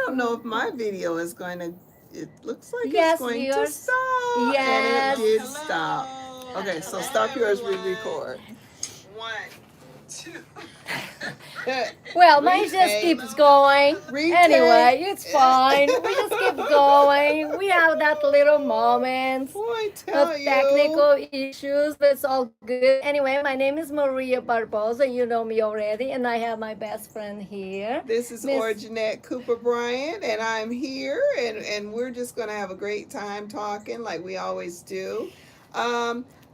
don't know if my video is going to, it looks like it's Yes, going to viewers. stop. And it Yes. did stop. Okay, so stop yours, re-record. One, two. Well, mine just Retake. keeps going. Retake. Anyway, it's fine. We just keep going. We have that little moments Boy, I of tell you. technical issues, but it's all good. Anyway, my name is Maria Barbosa. You know me already, and I have my best friend here, This is Miss. Orjanette Cooper Bryant, and I'm here, and we're just going to have a great time talking like we always do.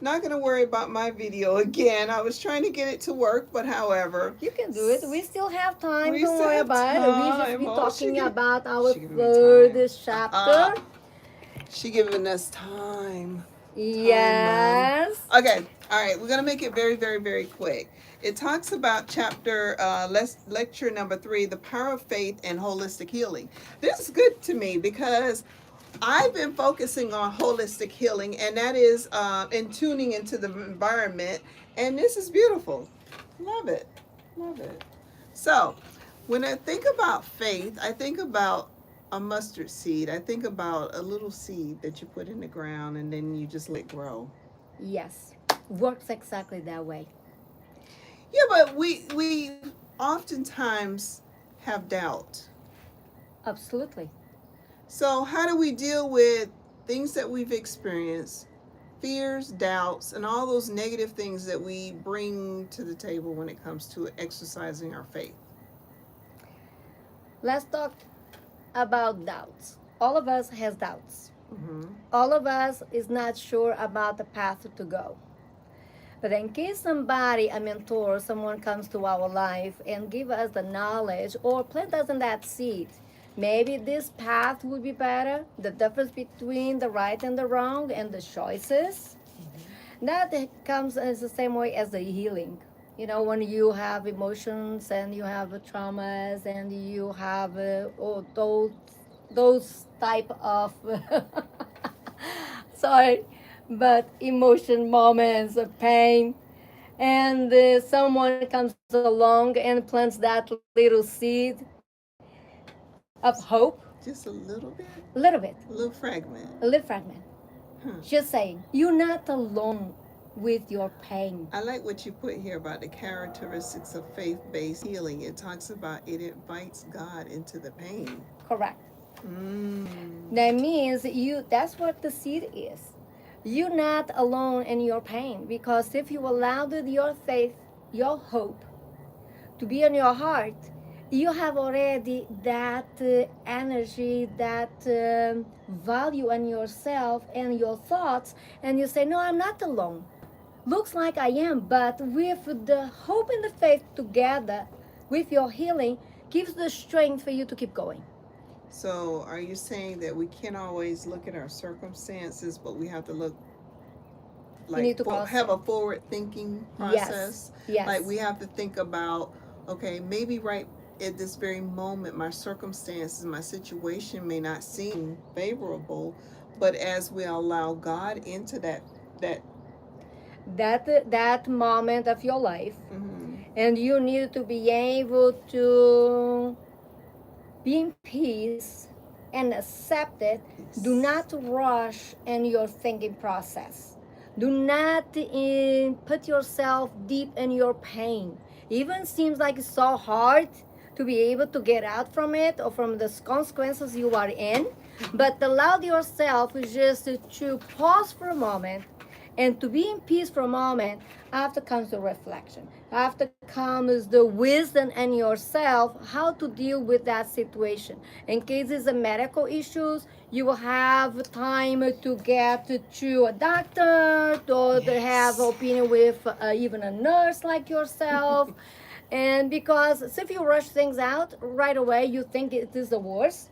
Not going to worry about my video again. I was trying to get it to work, but however, You can do it. We still have time. we Don't still worry have about it. We just time. be Oh, talking about our she giving me third time. chapter. She giving us time. Time, Mom. Yes. Okay, all right. We're gonna make it very, very, very quick. It talks about lecture number 3, the power of faith and holistic healing. This is good to me because I've been focusing on holistic healing, and that is in tuning into the environment. And this is beautiful. Love it. Love it. So, when I think about faith, I think about a mustard seed. I think about a little seed that you put in the ground and then you just let it grow. Yes. Works exactly that way. Yeah, but we oftentimes have doubt. Absolutely. So, how do we deal with things that we've experienced, fears, doubts, and all those negative things that we bring to the table when it comes to exercising our faith? Let's talk about doubts. All of us has doubts. Mm-hmm. All of us is not sure about the path to go. But in case somebody, a mentor, someone comes to our life and give us the knowledge or plant us in that seed, maybe this path would be better. The difference between the right and the wrong and the choices. That comes as the same way as the healing. You know, when you have emotions and you have traumas and you have all those type of sorry, but emotion moments of pain, and someone comes along and plants that little seed of hope, Just a little a bit, little bit, a little fragment. a little fragment, Huh. just saying, you're not alone with your pain. I like what you put here about the characteristics of faith based healing. It talks about it invites God into the pain. Correct. Mm. That means that's what the seed is. You're not alone in your pain because if you allowed your faith, your hope to be in your heart, you have already that energy, that value in yourself and your thoughts, and you say, no, I'm not alone. Looks like I am, but with the hope and the faith together, with your healing, gives the strength for you to keep going. So, are you saying that we can't always look at our circumstances, but we have to look You need to have process. a forward thinking Yes, process? Like yes. we have to think about, okay, maybe right at this very moment, my circumstances, my situation may not seem favorable, but as we allow God into that. That moment of your life, Mm-hmm. and you need to be able to be in peace and accept it. Do Yes. not rush in your thinking process. Do not put yourself deep in your pain. Even seems like it's so hard to be able to get out from it or from the consequences you are in. But allow yourself just to pause for a moment and to be in peace for a moment. After comes the reflection, after comes the wisdom in yourself how to deal with that situation. In cases of medical issues, you will have time to get to a doctor or to have Yes. opinion with even a nurse like yourself. And because so if you rush things out right away, you think it is the worst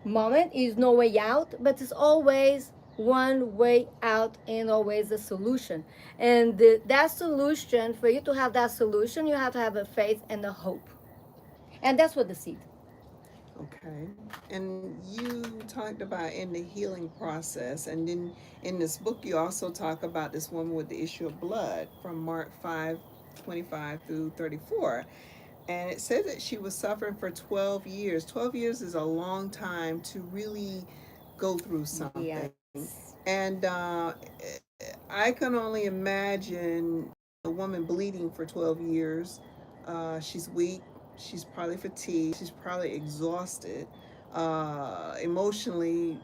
moment, is no way out, but it's always one way out and always a solution. And that solution, for you to have that solution, you have to have a faith and a hope. And that's what the seed. Okay. And you talked about in the healing process, and then in this book, you also talk about this woman with the issue of blood from Mark 5:25 through 34. And it said that she was suffering for 12 years. 12 years is a long time to really go through something. Yes. And I can only imagine a woman bleeding for 12 years. She's weak. She's probably fatigued. She's probably exhausted, emotionally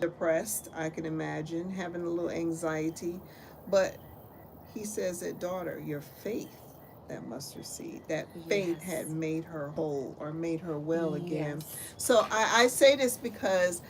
depressed. I can imagine having a little anxiety. But he says that, daughter, your faith, that mustard seed, that faith had Yes. made her whole or made her well again. Yes. So I say this because,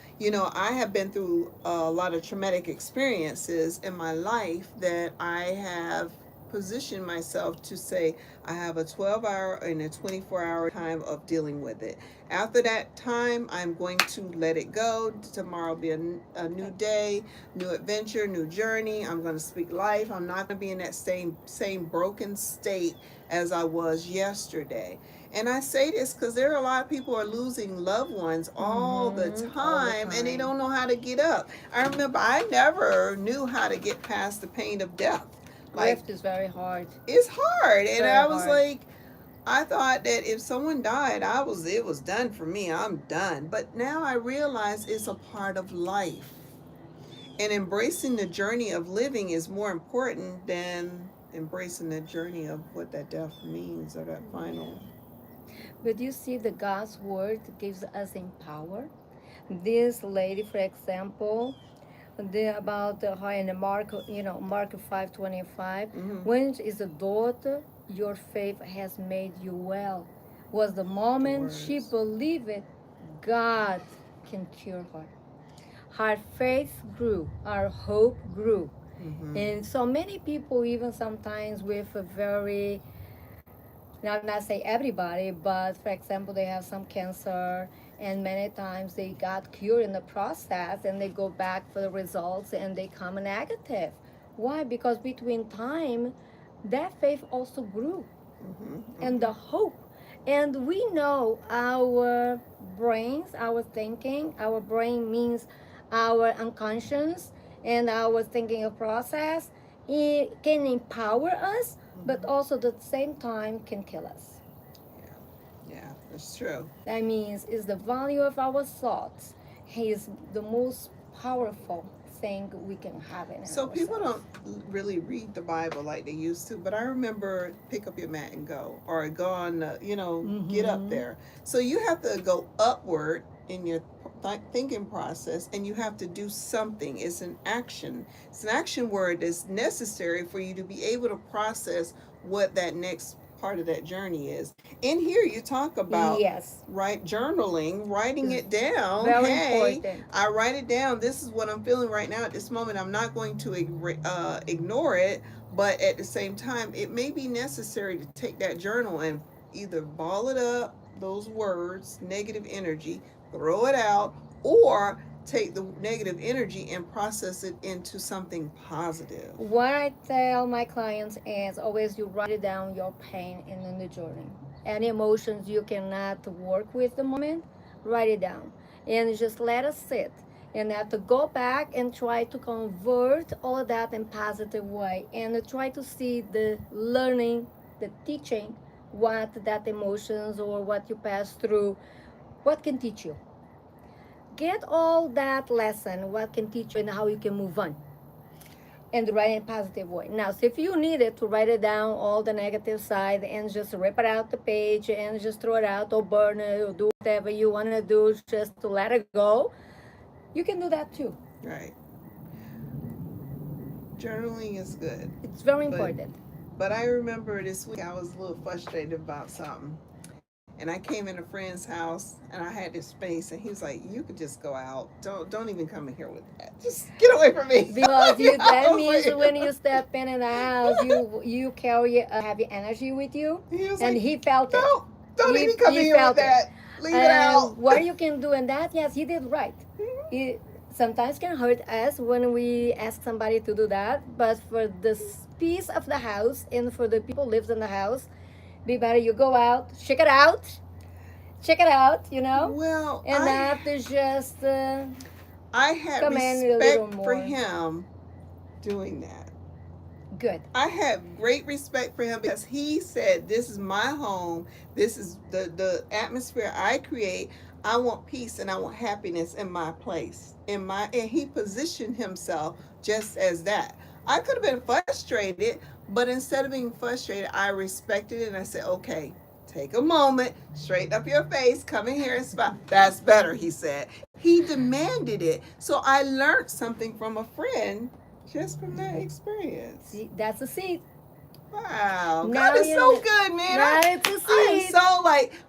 I have been through a lot of traumatic experiences in my life that I have positioned myself to say I have a 12-hour and a 24-hour time of dealing with it. After that time, I'm going to let it go. Tomorrow will be a new day, new adventure, new journey. I'm going to speak life. I'm not going to be in that same broken state as I was yesterday. And I say this because there are a lot of people who are losing loved ones all the All the time, and they time. don't know how to get up. I remember I never knew how to get past the pain of death. Like, Grief is very hard. it's hard, and Very I was hard. like, I thought that if someone died, it was done for me. I'm done. But now I realize it's a part of life. And embracing the journey of living is more important than embracing the journey of what that death means or that final. But you see, the God's word gives us in power. This lady, for example, about her in the Mark, Mark 5:25, Mm-hmm. when is a daughter, your faith has made you well. Was the The moment she words. believed it, God can cure her. Our faith grew, our hope grew. Mm-hmm. And so many people, even sometimes with a very, now I'm not say everybody, but for example, they have some cancer, and many times they got cured in the process, and they go back for the results, and they come negative. Why? Because between time, that faith also grew, Mm-hmm. and Mm-hmm. the hope. And we know our brains, our thinking, our brain means our unconscious and our thinking of process. It can empower us, but Mm-hmm. also at the same time can kill us. Yeah. Yeah, that's true. That means is the value of our thoughts. He is the most powerful thing we can have in So people ourselves. don't really read the Bible like they used to, but I remember pick up your mat and go, or go on, get up Mm-hmm. there. So you have to go upward in your thinking process, and you have to do something. It's an action. It's an action word that's necessary for you to be able to process what that next part of that journey is. In here, you talk about Yes, journaling, writing it's it down. very Hey, important. I write it down. This is what I'm feeling right now at this moment. I'm not going to ignore it, but at the same time, it may be necessary to take that journal and either ball it up, those words, negative energy, throw it out, or take the negative energy and process it into something positive. What I tell my clients is always you write it down your pain in the journey. Any emotions you cannot work with the moment, write it down. And just let it sit. And have to go back and try to convert all of that in positive way and try to see the learning, the teaching, what that emotions or what you pass through, what can teach you. Get all that lesson, what can teach you and how you can move on and write in a positive way. Now, so if you needed to write it down, all the negative side, and just rip it out the page and just throw it out or burn it or do whatever you want to do just to let it go, you can do that too. Right. Journaling is good, It's very but important. I remember this week I was a little frustrated about something. And I came in a friend's house and I had this space and he was like, you could just go out. Don't even come in here with that. Just get away from me. Because you I that was means like, when you step in the house, you carry a heavy energy with you, he was and like, he felt it. don't even come He in here with felt it. that. Leave it out. What you can do in that, yes, he did right. It sometimes can hurt us when we ask somebody to do that, but for the peace of the house and for the people lives in the house, be better you go out, check it out, Well, and after just I had come in a little respect for more. him doing that. Good. I have great respect for him because he said, "This is my home. This is the atmosphere I create. I want peace and I want happiness in my place. In my and he positioned himself just as that. I could have been frustrated, but instead of being frustrated, I respected it and I said, "Okay, take a moment, straighten up your face, come in here and spot. That's better," he said. He demanded it. So I learned something from a friend just from that experience. See, that's a seed. Wow, Now God is you so know. good, man. Now it's a seed.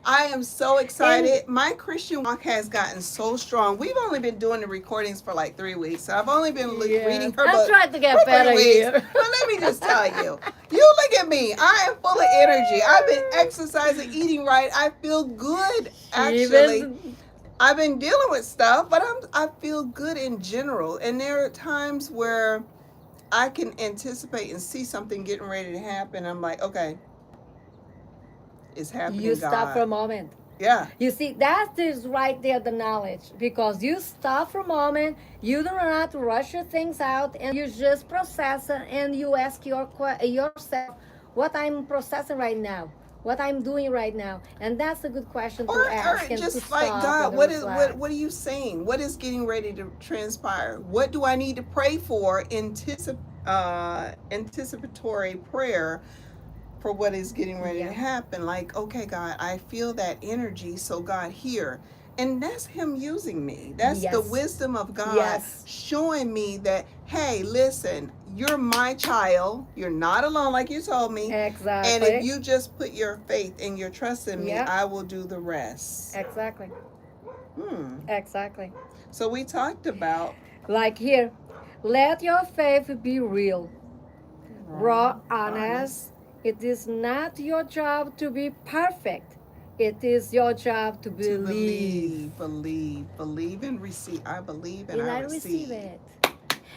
I am so excited. My Christian walk has gotten so strong. We've only been doing the recordings for like 3 weeks. So I've only been reading her I book tried to get for better 3 weeks. here. But let me just tell you, you look at me. I am full of energy. I've been exercising, eating right. I feel good. Actually, Even I've been dealing with stuff, but I feel good in general. And there are times where I can anticipate and see something getting ready to happen. I'm like, okay, it's happening, you stop for a God. moment. Yeah. You see, that is right there the knowledge, because you stop for a moment, you do not rush your things out, and you just process it, and you ask yourself, what I'm processing right now, what I'm doing right now, and that's a good question to Or ask and to just like, stop God, and reflect. what are you saying? What is getting ready to transpire? What do I need to pray for? Anticipatory prayer for what is getting ready to Yeah. happen. Like, okay, God, I feel that energy. So, God, here. And that's Him using me. That's the Yes. wisdom of God Yes. showing me that, hey, listen, you're my child. You're not alone, like you told me. And if Exactly. you just put your faith and your trust in me, Yeah. I will do the rest. Exactly. Hmm. Exactly. So, we talked about Like here, let your faith be real, raw, honest. It is not your job to be perfect. It is your job to to believe. believe and receive. I believe and And I I receive receive. it.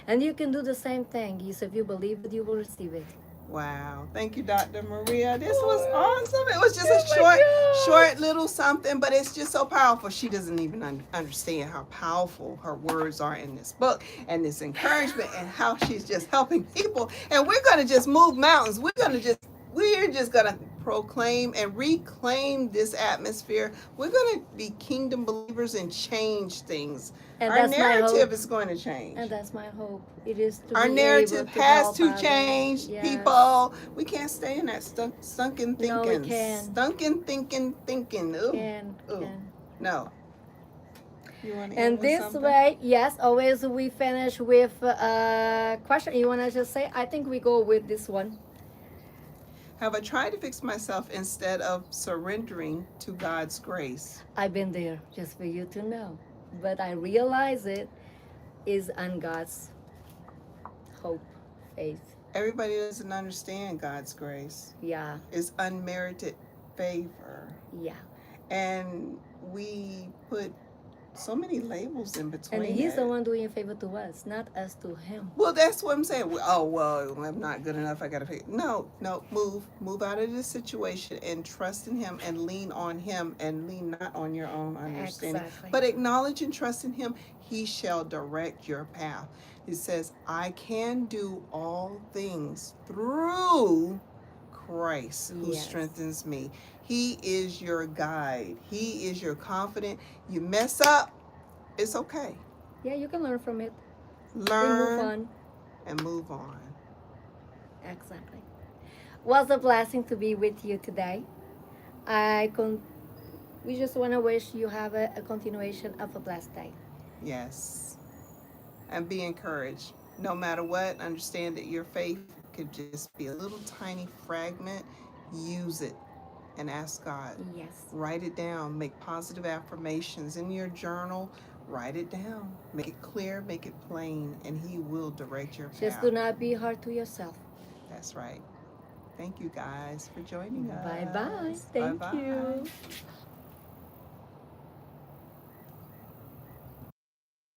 And you can do the same thing. Yes, if you believe it, you will receive it. Wow. Thank you, Dr. Maria. This was Oh, awesome. It was just oh a my short God. little something, but it's just so powerful. She doesn't even understand how powerful her words are in this book and this encouragement and how she's just helping people. And we're going to just move mountains. We're just going to proclaim and reclaim this atmosphere. We're going to be kingdom believers and change things. And Our that's my narrative hope. is going to change. And that's my hope. It is to Our be able narrative to has help to others. change, Yes. people. We can't stay in that sunken No, we thinking. can. Thinking. Ooh. Ooh. Can. No. You want to end And with this something? way, yes, always we finish with a question. You want to just say? I think we go with this one. Have I tried to fix myself instead of surrendering to God's grace? I've been there just for you to know. But I realize it is on God's hope, faith. Everybody doesn't understand God's grace. Yeah, It's unmerited favor. yeah. And we put so many labels in between And He's the it. one doing a favor to us, not us to Him. Well, that's what I'm saying. Oh, well, I'm not good enough. I got to pay. No, move out of this situation and trust in Him and lean on Him and lean not on your own understanding. Exactly. But acknowledge and trust in Him. He shall direct your path. He says, I can do all things through Christ who Yes. strengthens me. He is your guide. He is your confidant. You mess up, it's okay. Yeah, you can learn from it. Learn We move on. and move on. Exactly. Was a blessing to be with you today. We just want to wish you have a continuation of a blessed day. Yes. And be encouraged. No matter what, understand that your faith could just be a little tiny fragment. Use it and ask God. Yes. Write it down. Make positive affirmations in your journal. Write it down. Make it clear, make it plain, and He will direct your path. Just do not be hard to yourself. That's right. Thank you guys for joining us. Bye bye. Thank Bye-bye. you.